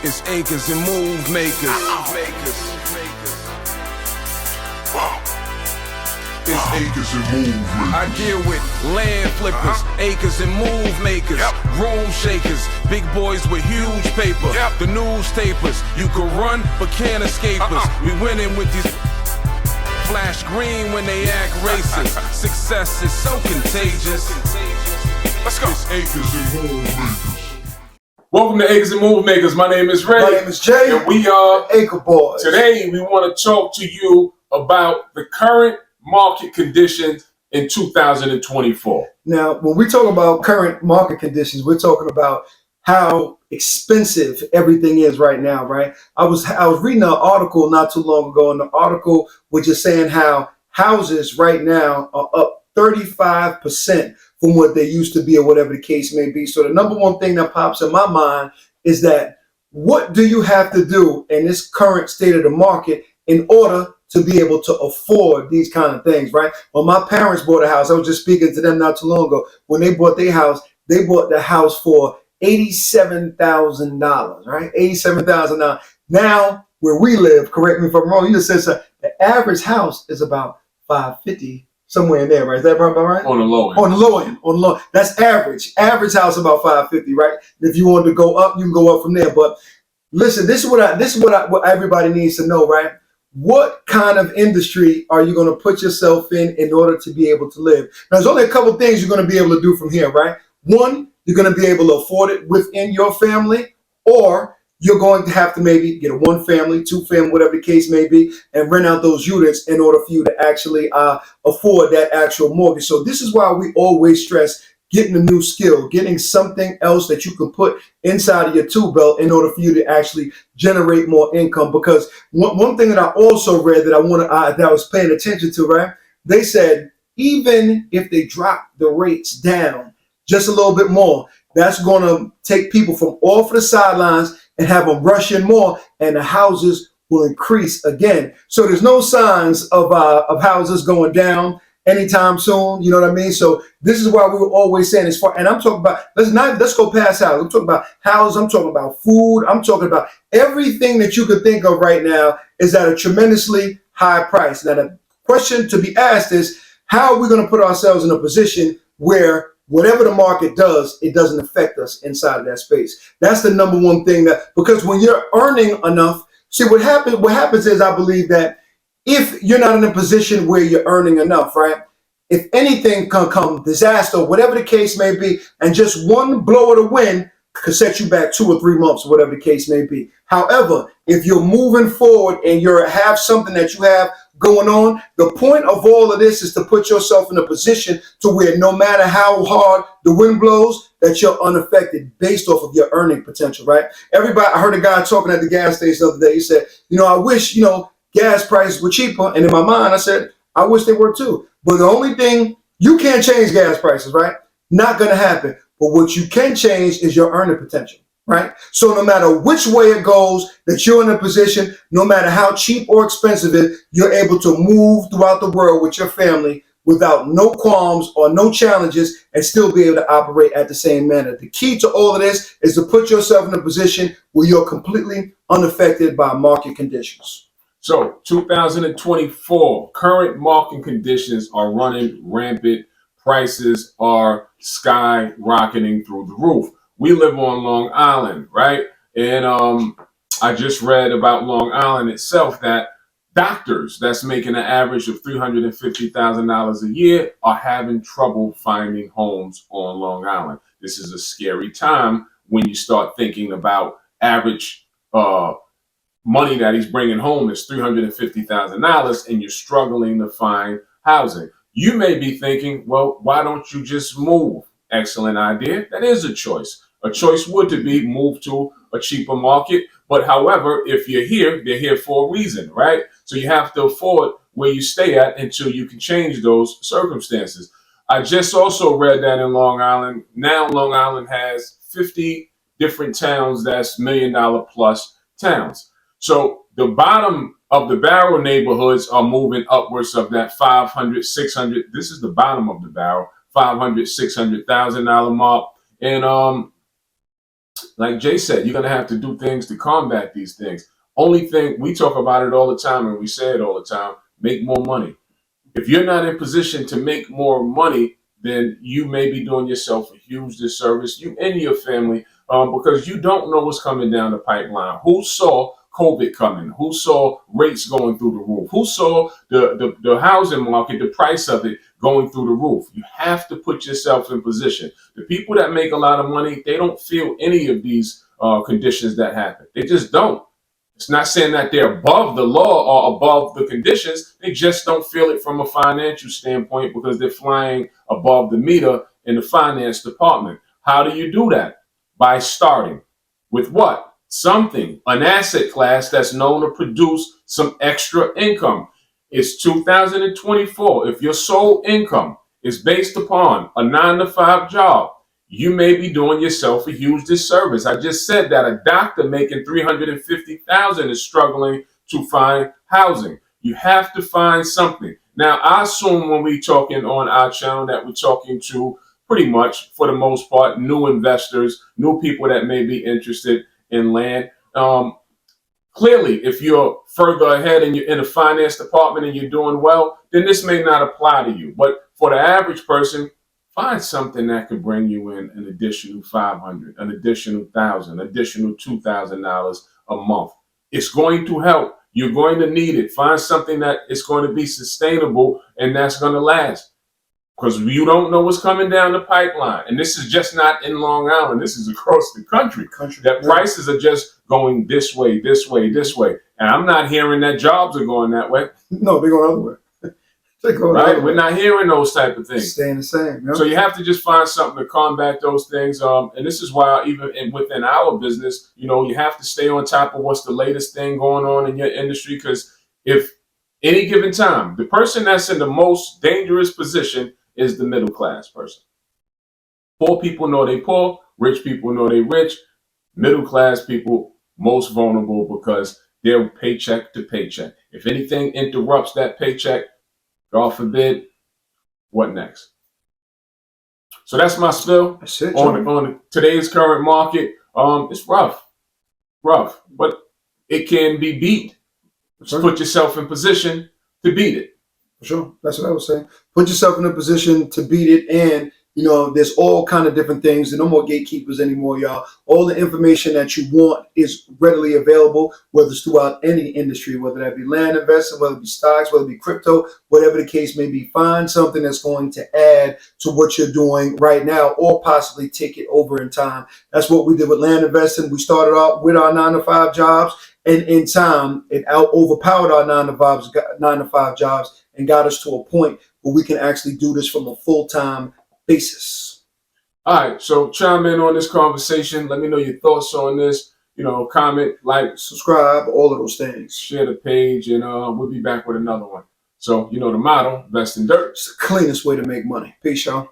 It's acres and move makers. It's acres and move makers. I deal with land flippers, acres and move makers, room shakers, big boys with huge paper, the newspapers. You can run but can't escape us. We winning with these flash green when they act racist. Success is so contagious. Let's go. It's acres and move makers. Welcome to Acres and Move Makers. My name is Ray. My name is Jay. And we are Acre Boys. Today we want to talk to you about the current market conditions in 2024. Now, when we talk about current market conditions, we're talking about how expensive everything is right now, right? I was reading an article not too long ago, and the article was just saying how houses right now are up 35% from what they used to be, or whatever the case may be. So the number one thing that pops in my mind is that what do you have to do in this current state of the market in order to be able to afford these kind of things, right? When my parents bought a house, I was just speaking to them not too long ago. When they bought their house, they bought the house for $87,000, right? $87,000. Now, where we live, correct me if I'm wrong, you just said so, the average house is about $550. Somewhere in there, right? Is that about right? On the low end. On the low end. On the low. That's average. Average house about $550, right? If you want to go up, you can go up from there. But listen, this is what everybody needs to know, right? What kind of industry are you going to put yourself in order to be able to live? Now, there's only a couple things you're going to be able to do from here, right? One, you're going to be able to afford it within your family, or you're going to have to maybe get a one family, two family, whatever the case may be, and rent out those units in order for you to actually afford that actual mortgage. So this is why we always stress getting a new skill, getting something else that you can put inside of your tool belt in order for you to actually generate more income. Because one thing that I also read that that I was paying attention to, right? They said, even if they drop the rates down just a little bit more, that's going to take people from off the sidelines and have them rush in more, and the houses will increase again. So there's no signs of houses going down anytime soon. You know what I mean? So this is why we were always saying, and I'm talking about, let's go past houses. I'm talking about houses. I'm talking about food. I'm talking about everything that you could think of right now is at a tremendously high price. Now the question to be asked is, how are we going to put ourselves in a position where whatever the market does, it doesn't affect us inside of that space? That's the number one thing, because when you're earning enough, see what happens is, I believe that if you're not in a position where you're earning enough, right? If anything can come, disaster, whatever the case may be, and just one blow of the wind could set you back 2 or 3 months, whatever the case may be. However, if you're moving forward and you have something that you have going on, the point of all of this is to put yourself in a position to where no matter how hard the wind blows, that you're unaffected based off of your earning potential, right? I heard a guy talking at the gas station the other day. He said, I wish, gas prices were cheaper. And in my mind, I said, I wish they were too. But the only thing, you can't change gas prices, right? Not going to happen. But what you can change is your earning potential, right? So no matter which way it goes, that you're in a position, no matter how cheap or expensive it is, you're able to move throughout the world with your family without no qualms or no challenges, and still be able to operate at the same manner. The key to all of this is to put yourself in a position where you're completely unaffected by market conditions. So 2024, current market conditions are running rampant. Prices are skyrocketing through the roof. We live on Long Island, right? And I just read about Long Island itself that doctors that's making an average of $350,000 a year are having trouble finding homes on Long Island. This is a scary time when you start thinking about average money that he's bringing home is $350,000, and you're struggling to find housing. You may be thinking, well, why don't you just move? Excellent idea. That is a choice. A choice would to be move to a cheaper market. But however, if you're here, they're here for a reason, right? So you have to afford where you stay at until you can change those circumstances. I just also read that in Long Island, now Long Island has 50 different towns that's $1 million plus towns. So the bottom of the barrel neighborhoods are moving upwards of that 500, 600. This is the bottom of the barrel, $500,000, $600,000 mark. And Like Jay said, you're going to have to do things to combat these things. Only thing, we talk about it all the time and we say it all the time, make more money. If you're not in position to make more money, then you may be doing yourself a huge disservice, you and your family, because you don't know what's coming down the pipeline. Who saw COVID coming? Who saw rates going through the roof? Who saw the housing market, the price of it going through the roof? You have to put yourself in position. The people that make a lot of money, they don't feel any of these conditions that happen. They just don't. It's not saying that they're above the law or above the conditions. They just don't feel it from a financial standpoint because they're flying above the meter in the finance department. How do you do that? By starting with what? Something, an asset class that's known to produce some extra income. It's 2024. If your sole income is based upon a 9 to 5 job, you may be doing yourself a huge disservice. I just said that a doctor making $350,000 is struggling to find housing. You have to find something. Now, I assume when we're talking on our channel that we're talking to pretty much, for the most part, new investors, new people that may be interested in land. Clearly, if you're further ahead and you're in the finance department and you're doing well, then this may not apply to you. But for the average person, find something that could bring you in an additional 500, an additional 1,000, additional $2,000 a month. It's going to help. You're going to need it. Find something that is going to be sustainable and that's going to last. Because you don't know what's coming down the pipeline. And this is just not in Long Island. This is across the country. That prices are just going this way, this way, this way. And I'm not hearing that jobs are going that way. No, they're going other way. Right? We're not hearing those type of things. Staying the same. Yep. So you have to just find something to combat those things. And this is why even within our business, you have to stay on top of what's the latest thing going on in your industry. Because if any given time, the person that's in the most dangerous position is the middle class person. Poor people know they poor. Rich people know they rich. Middle class people most vulnerable because they're paycheck to paycheck. If anything interrupts that paycheck, God forbid, what next? So that's my spill on today's current market. It's rough, but it can be beat. Just put yourself in position to beat it. For sure. That's what I was saying. Put yourself in a position to beat it. And, there's all kind of different things. There's no more gatekeepers anymore, y'all. All the information that you want is readily available, whether it's throughout any industry, whether that be land investing, whether it be stocks, whether it be crypto, whatever the case may be. Find something that's going to add to what you're doing right now or possibly take it over in time. That's what we did with land investing. We started out with our 9 to 5 jobs. And in time, it overpowered our 9 to 5 jobs and got us to a point where we can actually do this from a full-time basis. All right, so chime in on this conversation. Let me know your thoughts on this. Comment, like, subscribe, all of those things. Share the page, and we'll be back with another one. So, the motto, invest in dirt. It's the cleanest way to make money. Peace, y'all.